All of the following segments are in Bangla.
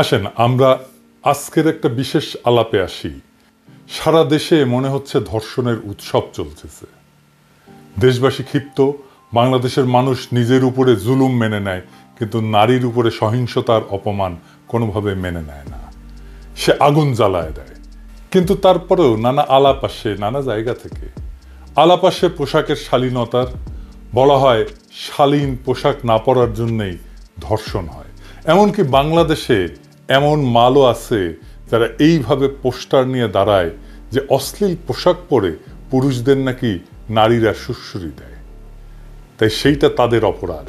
আসেন আমরা আজকের একটা বিশেষ আলাপে আসি। সারা দেশে মনে হচ্ছে ধর্ষণের উৎসব চলতেছে। দেশবাসী ক্ষিপ্ত, বাংলাদেশের মানুষ নিজের উপরে জুলুম মেনে নেয়, কিন্তু নারীর উপরে সহিংসতার অপমান কোনোভাবে মেনে নেয় না। সে আগুন জ্বালায় দেয়। কিন্তু তারপরেও নানা আলাপ আসে নানা জায়গা থেকে। আলাপ আসে পোশাকের শালীনতার। বলা হয় শালীন পোশাক না পরার জন্যেই ধর্ষণ হয়। এমনকি বাংলাদেশে এমন মালও আছে যারা এইভাবে পোস্টার নিয়ে দাঁড়ায় যে অশ্লীল পোশাক পরে পুরুষদের নাকি নারীরা সুড়সুড়ি দেয়। তাই সেইটা তাদের অপরাধ।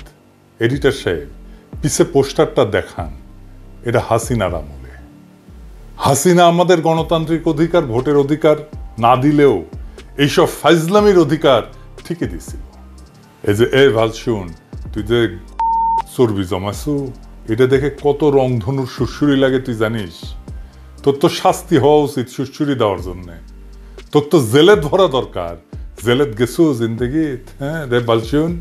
এডিটর সাহেব, পিছে পোস্টারটা দেখান। এটা হাসিনার আমলে। হাসিনা আমাদের গণতান্ত্রিক অধিকার, ভোটের অধিকার না দিলেও এইসব ফাইজলামির অধিকার ঠিকই দিছিল। এই যে ভাল শুন, তুই যে চর্বি জমাছু, এটা দেখে কত রংধনুর সুরসুরি লাগে তুই জানিস? তোর তো শাস্তি হওয়া উচিত সুরসুরি দেওয়ার জন্যে। তোর তো জেলেত ভরা দরকার। জেলেত গেছু জিন্দগি? হ্যাঁ রে বালশুন,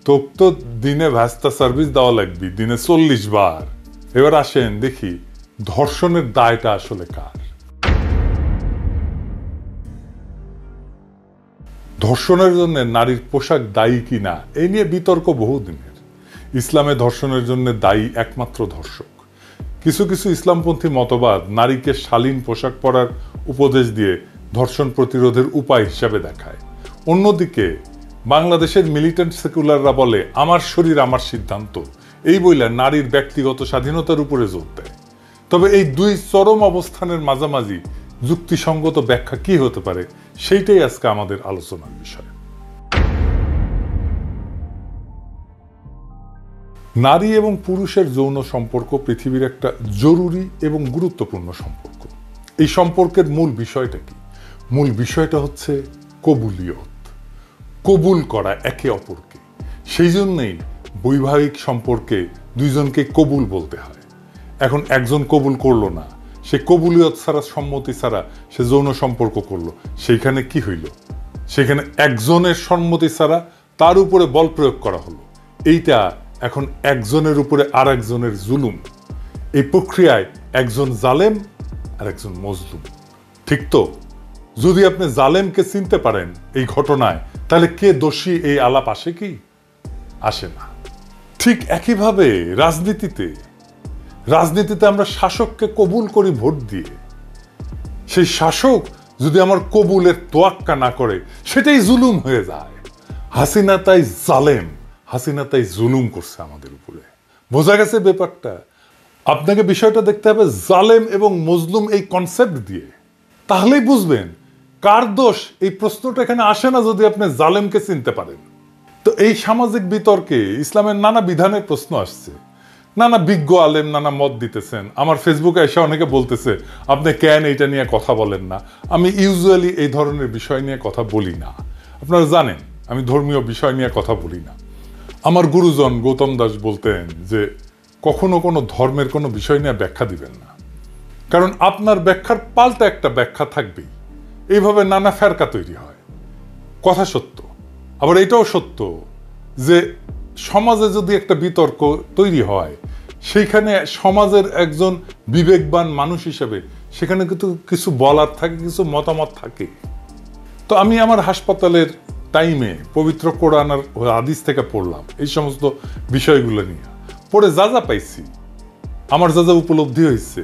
তোর তো দিনে ভ্যাস্তা সার্ভিস দেওয়া লাগবি, দিনে 40 বার। এবার আসেন দেখি ধর্ষণের দায়টা আসলে কার। ধর্ষণের জন্য নারীর পোশাক দায়ী কিনা এই নিয়ে বিতর্ক বহুদিনের। ইসলামে ধর্ষণের জন্য দায়ী একমাত্র ধর্ষক। কিছু কিছু ইসলামপন্থী মতবাদ নারীকে শালীন পোশাক পরার উপদেশ দিয়ে ধর্ষণ প্রতিরোধের উপায় হিসাবে দেখায়। অন্যদিকে বাংলাদেশের মিলিটেন্ট সেকুলাররা বলে আমার শরীর আমার সিদ্ধান্ত, এই বইলা নারীর ব্যক্তিগত স্বাধীনতার উপরে জোর দেয়। তবে এই দুই চরম অবস্থানের মাঝামাঝি যুক্তিসঙ্গত ব্যাখ্যা কি হতে পারে, সেইটাই আজকে আমাদের আলোচনার বিষয়। নারী এবং পুরুষের যৌন সম্পর্ক পৃথিবীর একটা জরুরি এবং গুরুত্বপূর্ণ সম্পর্ক। এই সম্পর্কের মূল বিষয়টা কি? মূল বিষয়টা হচ্ছে কবুলিয়ত, কবুল করা একে অপরকে। সেই জন্যই বৈবাহিক সম্পর্কে দুইজনকে কবুল বলতে হয়। এখন একজন কবুল করলো না, সে কবুলিয়ত ছাড়া, সম্মতি ছাড়া সে যৌন সম্পর্ক করলো, সেইখানে কি হইল? সেখানে একজনের সম্মতি ছাড়া তার উপরে বল প্রয়োগ করা হলো। এইটা এখন একজনের উপরে আর একজনের জুলুম। এই প্রক্রিয়ায় একজন জালেম আর একজন মজলুম। ঠিক তো? যদি আপনি জালেমকে চিনতে পারেন এই ঘটনায়, তাহলে কে দোষী এই আলাপ আসে কি? আসে না। ঠিক একইভাবে রাজনীতিতে আমরা শাসককে কবুল করি ভোট দিয়ে। সেই শাসক যদি আমার কবুলের তোয়াক্কা না করে, সেটাই জুলুম হয়ে যায়। হাসিনা তাই জালেম, হাসিনা তাই জুলুম করছে আমাদের উপরে। বোঝা গেছে ব্যাপারটা? আপনাকে বিষয়টা দেখতে হবে জালেম এবং মজলুম এই কনসেপ্ট দিয়ে। তাহলেই বুঝবেন কার দোষ। এই প্রশ্নটা এখানে আসে না যদি আপনি জালেমকে চিনতে পারেন। তো এই সামাজিক বিতর্কে ইসলামের নানা বিধানের প্রশ্ন আসছে। নানা বিজ্ঞ আলেম নানা মত দিতেছেন। আমার ফেসবুকে এসে অনেকে বলতেছে আপনি কেন এইটা নিয়ে কথা বলেন না। আমি ইউজুয়ালি এই ধরনের বিষয় নিয়ে কথা বলি না। আপনারা জানেন আমি ধর্মীয় বিষয় নিয়ে কথা বলি না। আমার গুরুজন গৌতম দাস বলতেন যে কখনো কোনো ধর্মের কোনো বিষয় নিয়ে ব্যাখ্যা দিবেন না, কারণ আপনার ব্যাখ্যার পাল্টা একটা ব্যাখ্যা থাকবেই। এইভাবে নানা ফেরকা তৈরি হয়। কথা সত্য, আবার এটাও সত্য যে সমাজে যদি একটা বিতর্ক তৈরি হয়, সেইখানে সমাজের একজন বিবেকবান মানুষ হিসেবে সেখানে কিন্তু কিছু বলার থাকে, কিছু মতামত থাকে। তো আমি আমার হাসপাতালের টাইমে পবিত্র কোরআন আর হাদিস থেকে পড়লাম এই সমস্ত বিষয়গুলো নিয়ে। পড়ে যা যা পাইছি, আমার যা যা উপলব্ধি হয়েছে,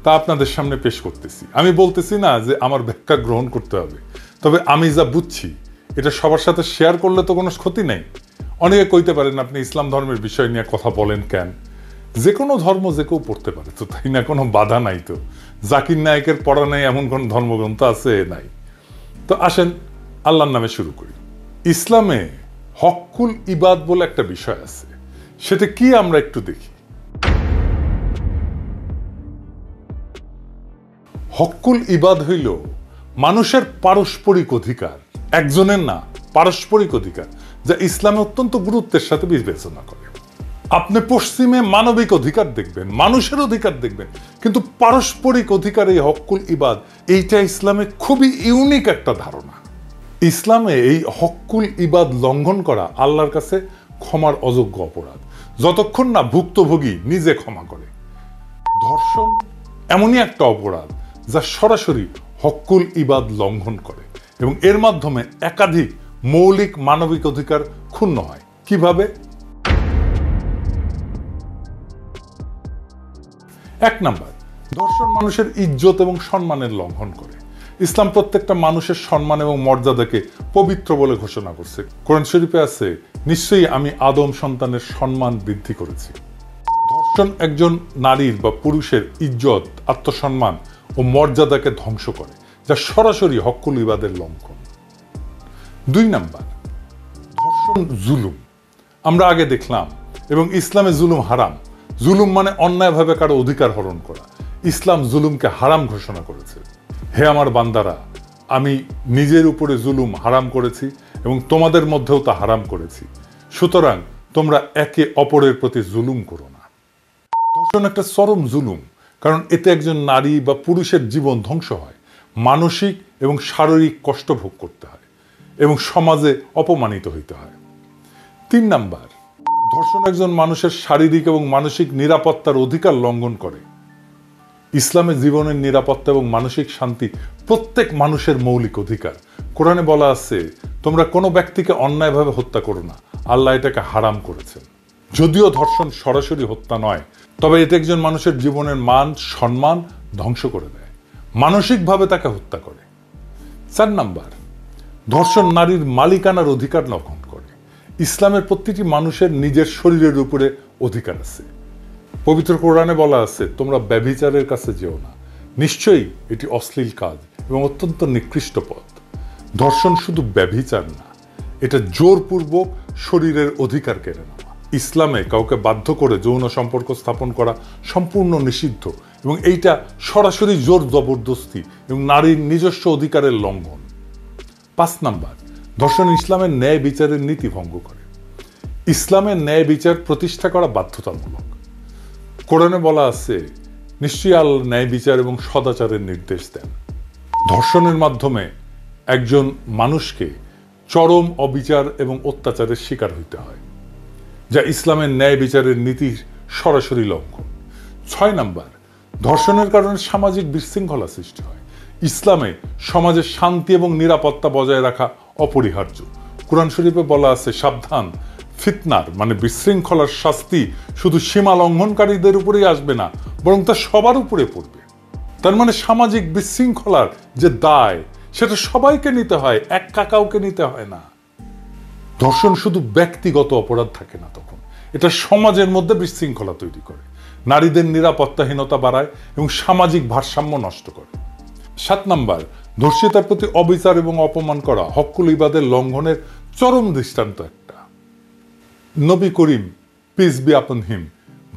তা আপনাদের সামনে পেশ করতেছি। আমি বলতেছি না যে আমার ব্যাখ্যা গ্রহণ করতে হবে, তবে আমি যা বুঝছি এটা সবার সাথে শেয়ার করলে তো কোনো ক্ষতি নেই। অনেকে কইতে পারেন আপনি ইসলাম ধর্মের বিষয় নিয়ে কথা বলেন কেন? যে কোনো ধর্ম যে কেউ পড়তে পারে তো, তাই না? কোনো বাধা নাই তো। জাকির নায়েকের পড়া নাই এমন কোন ধর্মগ্রন্থ আছে? নাই। তো আসেন আল্লাহর নামে শুরু করি। ইসলামে হক্কুল ইবাদ বলে একটা বিষয় আছে, সেটা কি আমরা একটু দেখি। হক্কুল ইবাদ হইল মানুষের পারস্পরিক অধিকার, একজনের না, পারস্পরিক অধিকার, যা ইসলামে অত্যন্ত গুরুত্বের সাথে বিবেচনা করে। আপনি পশ্চিমে মানবিক অধিকার দেখবেন, মানুষের অধিকার দেখবেন, কিন্তু পারস্পরিক অধিকার, এই হক্কুল ইবাদ, এইটা ইসলামে খুবই ইউনিক একটা ধারণা। ইসলামে এই হক্কুল ইবাদ লঙ্ঘন করা আল্লাহর কাছে ক্ষমার অযোগ্য অপরাধ, যতক্ষণ না ভুক্তভোগী নিজে ক্ষমা করে। ধর্ষণ এমনই একটা অপরাধ যা সরাসরি হক্কুল ইবাদ লঙ্ঘন করে এবং এর মাধ্যমে একাধিক মৌলিক মানবিক অধিকার ক্ষুণ্ণ হয়। কিভাবে? 1 নাম্বার, ধর্ষণ মানুষের ইজ্জত এবং সম্মানের লঙ্ঘন করে। ইসলাম প্রত্যেকটা মানুষের সম্মান এবং মর্যাদাকে পবিত্র বলে ঘোষণা করছে। কোরআন শরীফে আছে, নিশ্চয়ই আমি আদম সন্তানের সম্মান বৃদ্ধি করেছি। ধর্ষণ একজন নারীর বা পুরুষের ইজ্জত, আত্মসম্মান ও মর্যাদাকে ধ্বংস করে, যা সরাসরি হক্কুল ইবাদের লঙ্ঘন। 2 নাম্বার, ধর্ষণ জুলুম। আমরা আগে দেখলাম এবং ইসলামে জুলুম হারাম। জুলুম মানে অন্যায়ভাবে কারো অধিকার হরণ করা। ইসলাম জুলুমকে হারাম ঘোষণা করেছে। হে আমার বান্দারা, আমি নিজের উপরে জুলুম হারাম করেছি এবং তোমাদের মধ্যেও তা হারাম করেছি, সুতরাং তোমরা একে অপরের প্রতি জুলুম করো না। ধর্ষণ একটা চরম জুলুম, কারণ এতে একজন নারী বা পুরুষের জীবন ধ্বংস হয়, মানসিক এবং শারীরিক কষ্ট ভোগ করতে হয় এবং সমাজে অপমানিত হইতে হয়। 3 নাম্বার, ধর্ষণ একজন মানুষের শারীরিক এবং মানসিক নিরাপত্তার অধিকার লঙ্ঘন করে। ইসলামে জীবনের নিরাপত্তা এবং মানসিক শান্তি প্রত্যেক মানুষের মৌলিক অধিকার। কোরআনে বলা আছে, তোমরা কোনো ব্যক্তিকে অন্যায়ভাবে হত্যা করো না, আল্লাহ এটাকে হারাম করেছেন। যদিও ধর্ষণ সরাসরি হত্যা নয়, তবে এটা একজন মানুষের জীবনের মান সম্মান ধ্বংস করে দেয়, মানসিকভাবে তাকে হত্যা করে। 4 নাম্বার, ধর্ষণ নারীর মালিকানার অধিকার লঙ্ঘন করে। ইসলামের প্রতিটি মানুষের নিজের শরীরের উপরে অধিকার আছে। পবিত্র কোরআনে বলা আছে, তোমরা ব্যভিচারের কাছে যেও না, নিশ্চয়ই এটি অশ্লীল কাজ এবং অত্যন্ত নিকৃষ্ট পথ। ধর্ষণ শুধু ব্যভিচার না, এটা জোরপূর্বক শরীরের অধিকার কেড়ে নেওয়া। ইসলামে কাউকে বাধ্য করে যৌন সম্পর্ক স্থাপন করা সম্পূর্ণ নিষিদ্ধ এবং এইটা সরাসরি জোর জবরদস্তি এবং নারীর নিজস্ব অধিকারের লঙ্ঘন। 5 নাম্বার, ধর্ষণ ইসলামের ন্যায় বিচারের নীতি ভঙ্গ করে। ইসলামের ন্যায় বিচার প্রতিষ্ঠা করা বাধ্যতামূলক। কোরআনে বলা আছে, নিশ্চয়ই আল্লাহ ন্যায় বিচার এবং সদাচারের নির্দেশ দেন। ধর্ষণের মাধ্যমে একজন মানুষকে চরম অবিচার এবং অত্যাচারের শিকার হইতে হয়, যা ইসলামের ন্যায় বিচারের নীতির সরাসরি লঙ্ঘন। 6 নাম্বার, ধর্ষণের কারণে সামাজিক বিশৃঙ্খলা সৃষ্টি হয়। ইসলামে সমাজের শান্তি এবং নিরাপত্তা বজায় রাখা অপরিহার্য। কোরআন শরীফে বলা আছে, সাবধান, ফিতনার মানে বিশৃঙ্খলার শাস্তি শুধু সীমা লঙ্ঘনকারীদের উপরেই আসবে না, বরং তা সবার উপরে পড়বে। তার মানে সামাজিক বিশৃঙ্খলার যে দায়, সেটা সবাইকে নিতে হয়, এক কাকাউকে নিতে হয় না। ধর্ষণ শুধু ব্যক্তিগত অপরাধ থাকে না, তখন এটা সমাজের মধ্যে বিশৃঙ্খলা তৈরি করে, নারীদের নিরাপত্তাহীনতা বাড়ায় এবং সামাজিক ভারসাম্য নষ্ট করে। 7 নাম্বার, ধর্ষিতার প্রতি অবিচার এবং অপমান করা হক্কুল ইবাদের লঙ্ঘনের চরম দৃষ্টান্ত একটা। নবী করিম পিস বি আপন হিম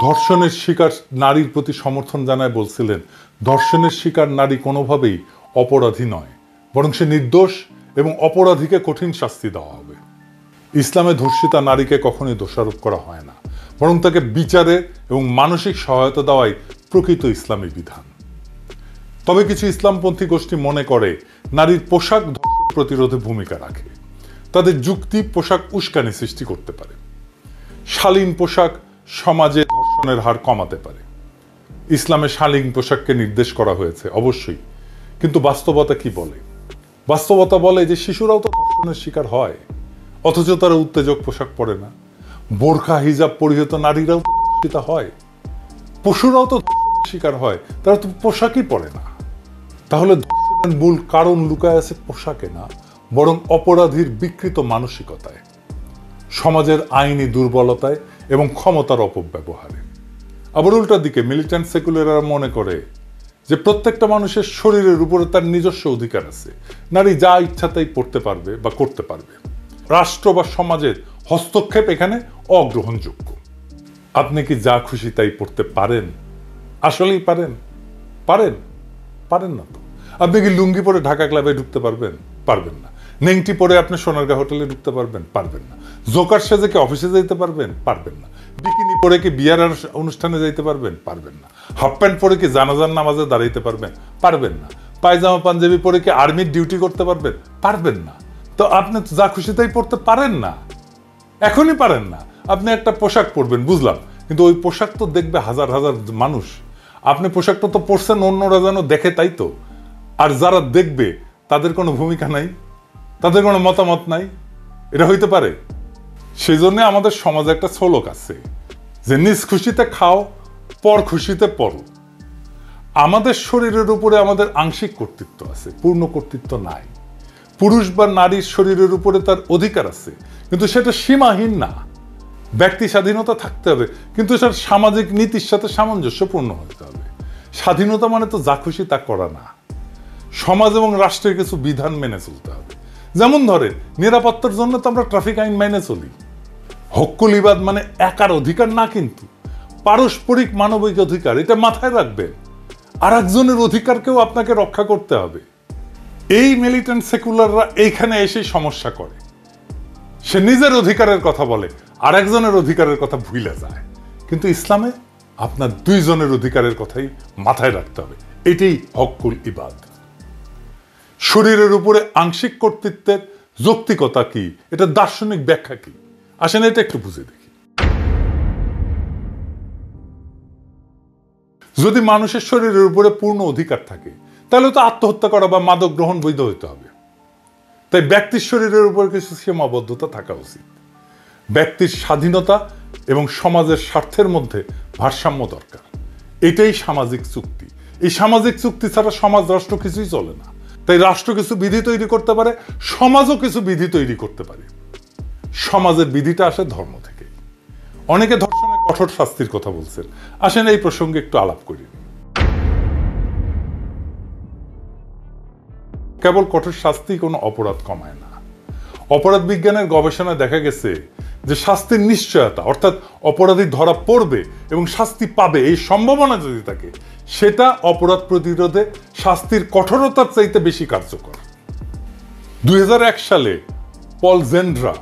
ধর্ষণের শিকার নারীর প্রতি সমর্থন জানায় বলছিলেন, ধর্ষণের শিকার নারী কোনোভাবেই অপরাধী নয়, বরং সে নির্দোষ এবং অপরাধীকে কঠিন শাস্তি দেওয়া হবে। ইসলামে ধর্ষিতা নারীকে কখনোই দোষারোপ করা হয় না, বরং তাকে বিচারে এবং মানসিক সহায়তা দেওয়াই প্রকৃত ইসলামী বিধান। তবে কিছু ইসলামপন্থী গোষ্ঠী মনে করে নারীর পোশাক ধর্ষণ প্রতিরোধে ভূমিকা রাখে। তাদের যুক্তি পোশাক উস্কানি সৃষ্টি করতে পারে। শালীন পোশাক সমাজে ধর্ষণের হার কমাতে পারে। ইসলামে শালীন পোশাককে নির্দেশ করা হয়েছে অবশ্যই, কিন্তু বাস্তবতা কি বলে? বাস্তবতা বলে যে শিশুরাও তো ধর্ষণের শিকার হয়, অথচ তারা উত্তেজক পোশাক পরে না। বোরখা হিজাব পরিহিত নারীরাও তো ধর্ষিতা হয়, পশুরাও তো ধর্ষণের শিকার হয়, তারা তো পোশাকই পরে না। তাহলে ধর্ষণের মূল কারণ লুকায় আছে পোশাকে না, বরং অপরাধীর বিকৃত মানসিকতায়, সমাজের আইনি দুর্বলতায় এবং ক্ষমতার অপব্যবহারে। আবার উল্টা দিকে মিলিট্যান্ট সেকুলাররা মনে করে যে প্রত্যেকটা মানুষের শরীরের উপরে তার নিজস্ব অধিকার আছে, নারী যা ইচ্ছা তাই পড়তে পারবে বা করতে পারবে, রাষ্ট্র বা সমাজের হস্তক্ষেপ এখানে অগ্রহণযোগ্য। আপনি কি যা খুশি তাই পড়তে পারেন? আসলেই পারেন? পারেন? পারেন না তো। আপনি কি লুঙ্গি পরে ঢাকা ক্লাবে ঢুকতে পারবেন? পারবেন না। নেংটি পরে আপনি সোনারগাঁ হোটেলে ঢুকতে পারবেন? পারবেন না। জোকার সেজে কি অফিসে যাইতে পারবেন? পারবেন না। বিকিনি পরে কি বিয়ার অনুষ্ঠানে যাইতে পারবেন? পারবেন না। হাফ প্যান্ট পরে কি জানাজার নামাজে দাঁড়াইতে পারবেন? পারবেন না। পায়জামা পাঞ্জাবি পরে কি আর্মির ডিউটি করতে পারবেন? পারবেন না। তো আপনি যা খুশি তাই পড়তে পারেন না, এখনই পারেন না। আপনি একটা পোশাক পরবেন বুঝলাম, কিন্তু ওই পোশাক তো দেখবে হাজার হাজার মানুষ। আপনি পোশাকটা তো পরছেন অন্যরা যেন দেখে, তাই তো। আর যারা দেখবে তাদের কোনো ভূমিকা নাই, তাদের কোনো মতামত নাই, এটা হইতে পারে? সেই জন্য আমাদের সমাজে একটা শ্লোক আছে যে নিজ খুশিতে খাও, পর খুশিতে পড়ো। আমাদের শরীরের উপরে আমাদের আংশিক কর্তৃত্ব আছে, পূর্ণ কর্তৃত্ব নাই। পুরুষ বা নারীর শরীরের উপরে তার অধিকার আছে, কিন্তু সেটা সীমাহীন না। ব্যক্তি স্বাধীনতা থাকতে হবে, কিন্তু সেটা সামাজিক নীতির সাথে সামঞ্জস্যপূর্ণ হতে হবে। স্বাধীনতা মানে তো যা খুশি তা করা না, সমাজ এবং রাষ্ট্রের কিছু বিধান মেনে চলতে হবে। যেমন ধরে নিরাপত্তার জন্য তো আমরা ট্রাফিক আইন মেনে চলি। হক্কুল ইবাদ মানে একার অধিকার না, কিন্তু পারস্পরিক মানবিক অধিকার, এটা মাথায় রাখবেন। আর একজনের অধিকারকেও আপনাকে রক্ষা করতে হবে। এই মিলিটেন্ট সেকুলাররা এইখানে এসে সমস্যা করে। সে নিজের অধিকারের কথা বলে, আর একজনের অধিকারের কথা ভুলে যায়। কিন্তু ইসলামে আপনার দুইজনের অধিকারের কথাই মাথায় রাখতে হবে। এটাই হক্কুল ইবাদ। শরীরের উপরে আংশিক কর্তৃত্বের যৌক্তিকতা কি, এটা দার্শনিক ব্যাখ্যা কি, আসেন এটা একটু বুঝে দেখি। যদি মানুষের শরীরের উপরে পূর্ণ অধিকার থাকে, তাহলে তো আত্মহত্যা করা বা মাদক গ্রহণ বৈধ হইতে হবে। তাই ব্যক্তির শরীরের উপর কিছু সীমাবদ্ধতা থাকা উচিত। ব্যক্তির স্বাধীনতা এবং সমাজের স্বার্থের মধ্যে ভারসাম্য দরকার। এটাই সামাজিক চুক্তি। এই সামাজিক চুক্তি ছাড়া সমাজ রাষ্ট্র কিছুই চলে না। তাই রাষ্ট্র কিছু বিধি তৈরি করতে পারে, সমাজও কিছু বিধি তৈরি করতে পারে। সমাজের বিধিটা আসে ধর্ম থেকে। অনেকে ধর্ষণের কঠোর শাস্তির কথা বলছেন, আসেন এই প্রসঙ্গে একটু আলাপ করি। কেবল কঠোর শাস্তি কোনো অপরাধ কমায় না। অপরাধ বিজ্ঞানের গবেষণায় দেখা গেছে যে শাস্তির নিশ্চয়তা, অর্থাৎ অপরাধী ধরা পড়বে এবং শাস্তি পাবে এই সম্ভাবনা যদি থাকে, সেটা অপরাধ প্রতিরোধে শাস্তির কঠোরতার চাইতে বেশি কার্যকর। 2001 সালে পল জেন্ড্রা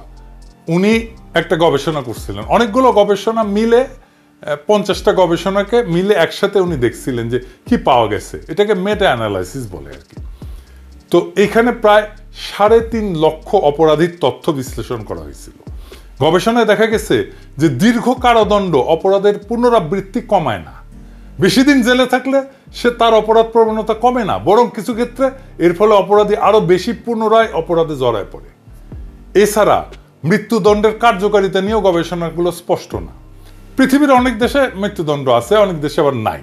উনি একটা গবেষণা করছিলেন। অনেকগুলো গবেষণা মিলে 50টা গবেষণাকে মিলে একসাথে উনি দেখছিলেন যে কি পাওয়া গেছে। এটাকে মেটা অ্যানালাইসিস বলে আর কি। তো এখানে প্রায় 3.5 লক্ষ অপরাধীর তথ্য বিশ্লেষণ করা হয়েছিল। গবেষণায় দেখা গেছে যে দীর্ঘ কারাদণ্ড অপরাধের পুনরাবৃত্তি কমায় না। বেশি দিন জেলে থাকলে সে তার অপরাধ প্রবণতা কমে না, বরং কিছু ক্ষেত্রে এর ফলে অপরাধী আরো বেশি পুনরায় অপরাধে জড়ায় পড়ে। এছাড়া মৃত্যুদণ্ডের কার্যকারিতা নিয়েও গবেষণাগুলো স্পষ্ট না। পৃথিবীর অনেক দেশে মৃত্যুদণ্ড আছে, অনেক দেশে আবার নাই।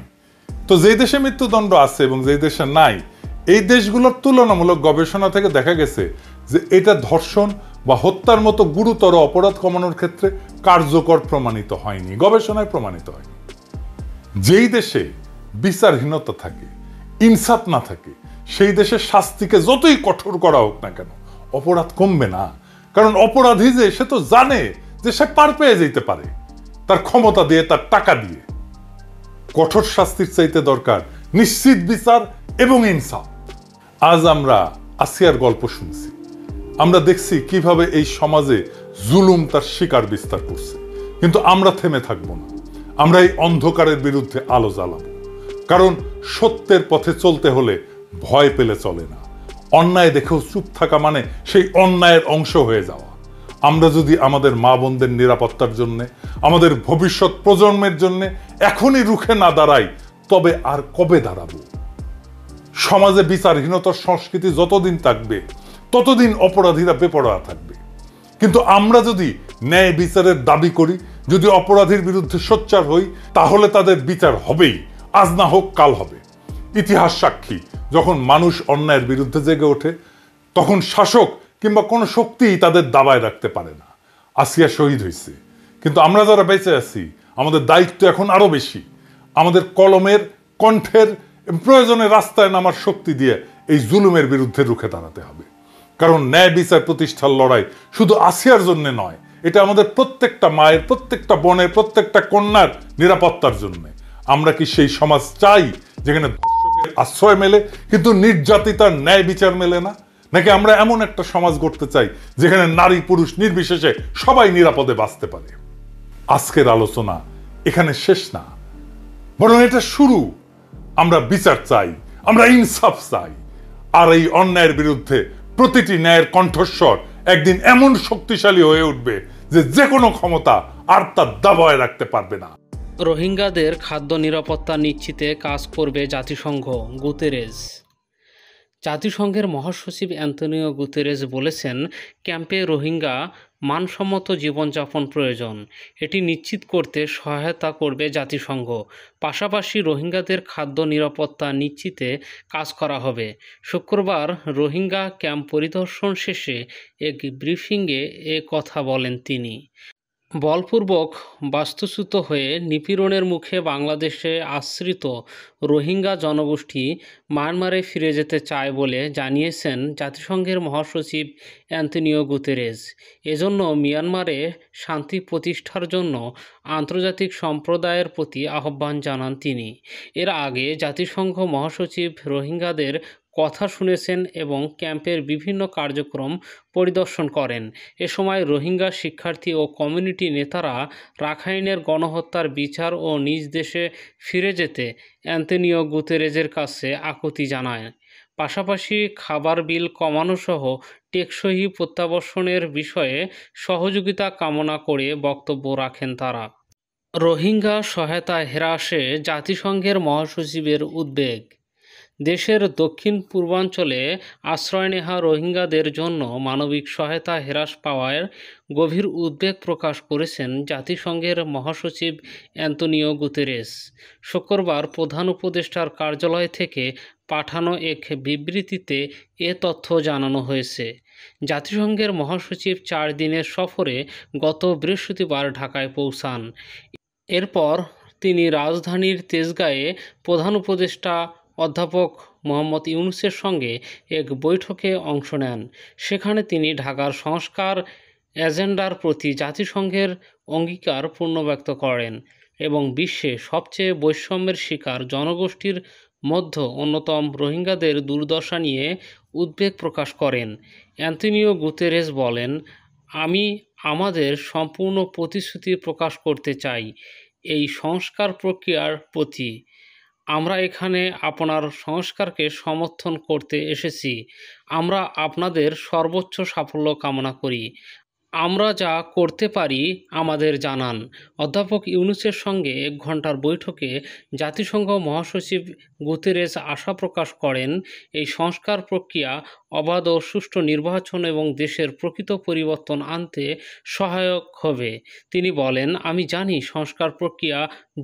তো যেই দেশে মৃত্যুদণ্ড আছে এবং যেই দেশে নাই, এই দেশগুলোর তুলনামূলক গবেষণা থেকে দেখা গেছে যে এটা ধর্ষণ বা হত্যার মতো গুরুতর অপরাধ কমানোর ক্ষেত্রে কার্যকর প্রমাণিত হয়নি, গবেষণায় প্রমাণিত হয়নি। যেই দেশে বিচারহীনতা থাকে, ইনসাফ না থাকে, সেই দেশের শাস্তিকে যতই কঠোর করা হোক না কেন, অপরাধ কমবে না। কারণ অপরাধী যে সে তো জানে যে সে পার পেয়ে যেতে পারে তার ক্ষমতা দিয়ে, তার টাকা দিয়ে। কঠোর শাস্তির চাইতে দরকার নিশ্চিত বিচার এবং ইনসাফ। আজ আমরা আসিয়ার গল্প শুনছি, আমরা দেখছি কিভাবে এই সমাজে জুলুম তার শিকার বিস্তার করছে। কিন্তু আমরা থেমে থাকবো না, আমরা এই অন্ধকারের বিরুদ্ধে আলো জ্বালাবো। কারণ সত্যের পথে চলতে হলে ভয় পেলে চলে না। অন্যায় দেখেও চুপ থাকা মানে সেই অন্যায়ের অংশ হয়ে যাওয়া। আমরা যদি আমাদের মা বোনদের নিরাপত্তার জন্য, আমাদের ভবিষ্যৎ প্রজন্মের জন্য এখনই রুখে না দাঁড়াই, তবে আর কবে দাঁড়াবো? সমাজে বিচারহীনতার সংস্কৃতি যতদিন থাকবে, ততদিন অপরাধীরা বেপরোয়া থাকবে। কিন্তু আমরা যদি ন্যায় বিচারের দাবি করি, যদি অপরাধীর বিরুদ্ধে সোচ্চার হই, তাহলে তাদের বিচার হবেই, আজ না হোক কাল হবে। ইতিহাস সাক্ষী, যখন মানুষ অন্যায়ের বিরুদ্ধে জেগে ওঠে, তখন শাসক কিংবা কোনো শক্তিই তাদের দাবায় রাখতে পারে না। আসিয়া শহীদ হয়েছে, কিন্তু আমরা যারা বেঁচে আছি, আমাদের দায়িত্ব এখন আরো বেশি। আমাদের কলমের, কণ্ঠের, প্রয়োজনে রাস্তায় নামার শক্তি দিয়ে এই জুলুমের বিরুদ্ধে রুখে দাঁড়াতে হবে। কারণ ন্যায় বিচার প্রতিষ্ঠার লড়াই শুধু আসিয়ার জন্য নয়, এটা আমাদের প্রত্যেকটা মায়ের, প্রত্যেকটা বোনের, প্রত্যেকটা কন্যার নিরাপত্তার জন্য। আমরা কি সেই সমাজ চাই যেখানে ধর্ষকের আশ্রয় মেলে কিন্তু নির্যাতিতার ন্যায় বিচার মেলে না? নাকি আমরা এমন একটা সমাজ গড়তে চাই যেখানে নারী পুরুষ নির্বিশেষে সবাই নিরাপদে বাঁচতে পারে? আজকের আলোচনা এখানে শেষ না, বরং এটা শুরু। আমরা বিচার চাই, আমরা ইনসাফ চাই। আর এই অন্যায়ের বিরুদ্ধে প্রতিটি ন্যায়ের কণ্ঠস্বর একদিন এমন শক্তিশালী হয়ে উঠবে যে কোনো ক্ষমতা আর তার দাবায় রাখতে পারবে না। রোহিঙ্গাদের খাদ্য নিরাপত্তা নিশ্চিতে কাজ করবে জাতিসংঘ, গুতেরেস। জাতিসংঘের মহাসচিব অ্যান্তোনিও গুতেরেস বলেছেন, ক্যাম্পে রোহিঙ্গা মানসম্মত জীবনযাপন প্রয়োজন। এটি নিশ্চিত করতে সহায়তা করবে জাতিসংঘ। পাশাপাশি রোহিঙ্গাদের খাদ্য নিরাপত্তা নিশ্চিতে কাজ করা হবে। শুক্রবার রোহিঙ্গা ক্যাম্প পরিদর্শন শেষে এক ব্রিফিংয়ে এ কথা বলেন তিনি। বলপূর্বক বাস্তুচ্যুত হয়ে নিপীড়নের মুখে বাংলাদেশে আশ্রিত রোহিঙ্গা জনগোষ্ঠী মায়ানমারে ফিরে যেতে চায় বলে জানিয়েছেন জাতিসংঘের মহাসচিব অ্যান্তোনিও গুতেরেস। এজন্য মিয়ানমারে শান্তি প্রতিষ্ঠার জন্য আন্তর্জাতিক সম্প্রদায়ের প্রতি আহ্বান জানান তিনি। এর আগে জাতিসংঘ মহাসচিব রোহিঙ্গাদের কথা শুনেছেন এবং ক্যাম্পের বিভিন্ন কার্যক্রম পরিদর্শন করেন। এ সময় রোহিঙ্গা শিক্ষার্থী ও কমিউনিটি নেতারা রাখাইনের গণহত্যার বিচার ও নিজ দেশে ফিরে যেতে অ্যান্তোনিও গুতেরেজের কাছে আকুতি জানায়। পাশাপাশি খাবার বিল কমানোসহ টেকসই প্রত্যাবর্তনের বিষয়ে সহযোগিতা কামনা করে বক্তব্য রাখেন তারা। রোহিঙ্গা সহায়তা হ্রাসে জাতিসংঘের মহাসচিবের উদ্বেগ। দেশের দক্ষিণ পূর্বাঞ্চলে আশ্রয় নেওয়া রোহিঙ্গাদের জন্য মানবিক সহায়তা হ্রাস পাওয়ার গভীর উদ্বেগ প্রকাশ করেছেন জাতিসংঘের মহাসচিব অ্যান্তোনিও গুতেরেস। শুক্রবার প্রধান উপদেষ্টার কার্যালয় থেকে পাঠানো এক বিবৃতিতে এ তথ্য জানানো হয়েছে। জাতিসংঘের মহাসচিব 4 দিনের সফরে গত বৃহস্পতিবার ঢাকায় পৌঁছান। এরপর তিনি রাজধানীর তেজগাঁয়ে প্রধান উপদেষ্টা অধ্যাপক মোহাম্মদ ইউনূসের সঙ্গে এক বৈঠকে অংশ নেন। সেখানে তিনি ঢাকার সংস্কার এজেন্ডার প্রতি জাতিসংঘের অঙ্গীকার পুনর্ব্যক্ত করেন এবং বিশ্বে সবচেয়ে বৈষম্যের শিকার জনগোষ্ঠীর মধ্যে অন্যতম রোহিঙ্গাদের দুর্দশা নিয়ে উদ্বেগ প্রকাশ করেন। অ্যান্তোনিও গুতেরেস বলেন, আমি আমাদের সম্পূর্ণ প্রতিশ্রুতি প্রকাশ করতে চাই এই সংস্কার প্রক্রিয়ার প্রতি। আমরা এখানে আপনার সংস্কারকে সমর্থন করতে এসেছি। আমরা আপনাদের সর্বোচ্চ সাফল্য কামনা করি। আমরা যা করতে পারি আমাদের জানান। অধ্যাপক ইউনূসের সঙ্গে 1 ঘণ্টার বৈঠকে জাতিসংঘ মহাসচিব গুতেরেস আশা প্রকাশ করেন, এই সংস্কার প্রক্রিয়া অবাধ ও সুষ্ঠু নির্বাচন এবং দেশের প্রকৃত পরিবর্তন আনতে সহায়ক হবে। তিনি বলেন, আমি জানি সংস্কার প্রক্রিয়া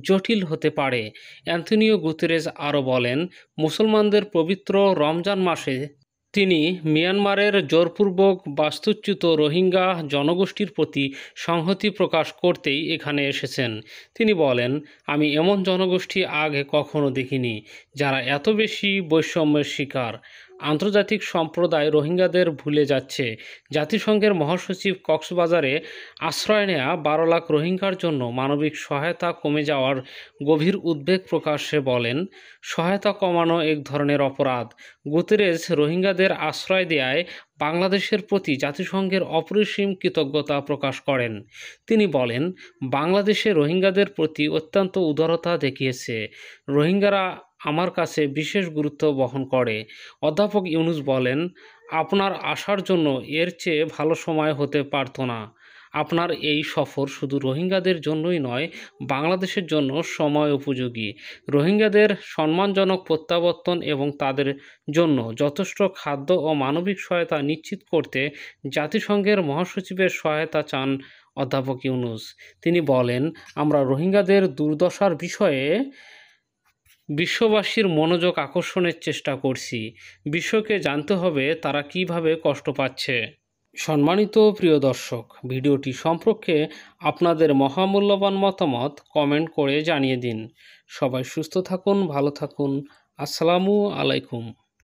জটিল হতে পারে। অ্যান্তোনিও গুতেরেস আরও বলেন, মুসলমানদের পবিত্র রমজান মাসে তিনি মিয়ানমারের জোরপূর্বক বাস্তুচ্যুত রোহিঙ্গা জনগোষ্ঠীর প্রতি সংহতি প্রকাশ করতেই এখানে এসেছেন। তিনি বলেন, আমি এমন জনগোষ্ঠী আগে কখনো দেখিনি যারা এত বেশি বৈষম্যের শিকার। আন্তর্জাতিক সম্প্রদায় রোহিঙ্গাদের ভুলে যাচ্ছে। জাতিসংঘের মহাসচিব কক্সবাজারে আশ্রয় নেয়া 12 লাখ রোহিঙ্গার জন্য মানবিক সহায়তা কমে যাওয়ার গভীর উদ্বেগ প্রকাশে বলেন, সহায়তা কমানো এক ধরনের অপরাধ। গুতেরেস রোহিঙ্গাদের আশ্রয় দেয়ায় বাংলাদেশের প্রতি জাতিসংঘের অপরিসীম কৃতজ্ঞতা প্রকাশ করেন। তিনি বলেন, বাংলাদেশে রোহিঙ্গাদের প্রতি অত্যন্ত উদারতা দেখিয়েছে। রোহিঙ্গারা আমার কাছে বিশেষ গুরুত্ব বহন করে। অধ্যাপক ইউনূস বলেন, আপনার আসার জন্য এর চেয়ে ভালো সময় হতে পারত না। আপনার এই সফর শুধু রোহিঙ্গাদের জন্যই নয়, বাংলাদেশের জন্য সময় উপযোগী। রোহিঙ্গাদের সম্মানজনক প্রত্যাবর্তন এবং তাদের জন্য যথেষ্ট খাদ্য ও মানবিক সহায়তা নিশ্চিত করতে জাতিসংঘের মহাসচিবের সহায়তা চান অধ্যাপক ইউনূস। তিনি বলেন, আমরা রোহিঙ্গাদের দুর্দশার বিষয়ে বিশ্ববাসীর মনোযোগ আকর্ষণের চেষ্টা করছি। বিশ্বকে জানতে হবে তারা কিভাবে কষ্ট পাচ্ছে। সম্মানিত প্রিয় দর্শক, ভিডিওটি সম্পর্কে আপনাদের মহামূল্যবান মতামত কমেন্ট করে জানিয়ে দিন। সবাই সুস্থ থাকুন, ভালো থাকুন। আসসালামু আলাইকুম।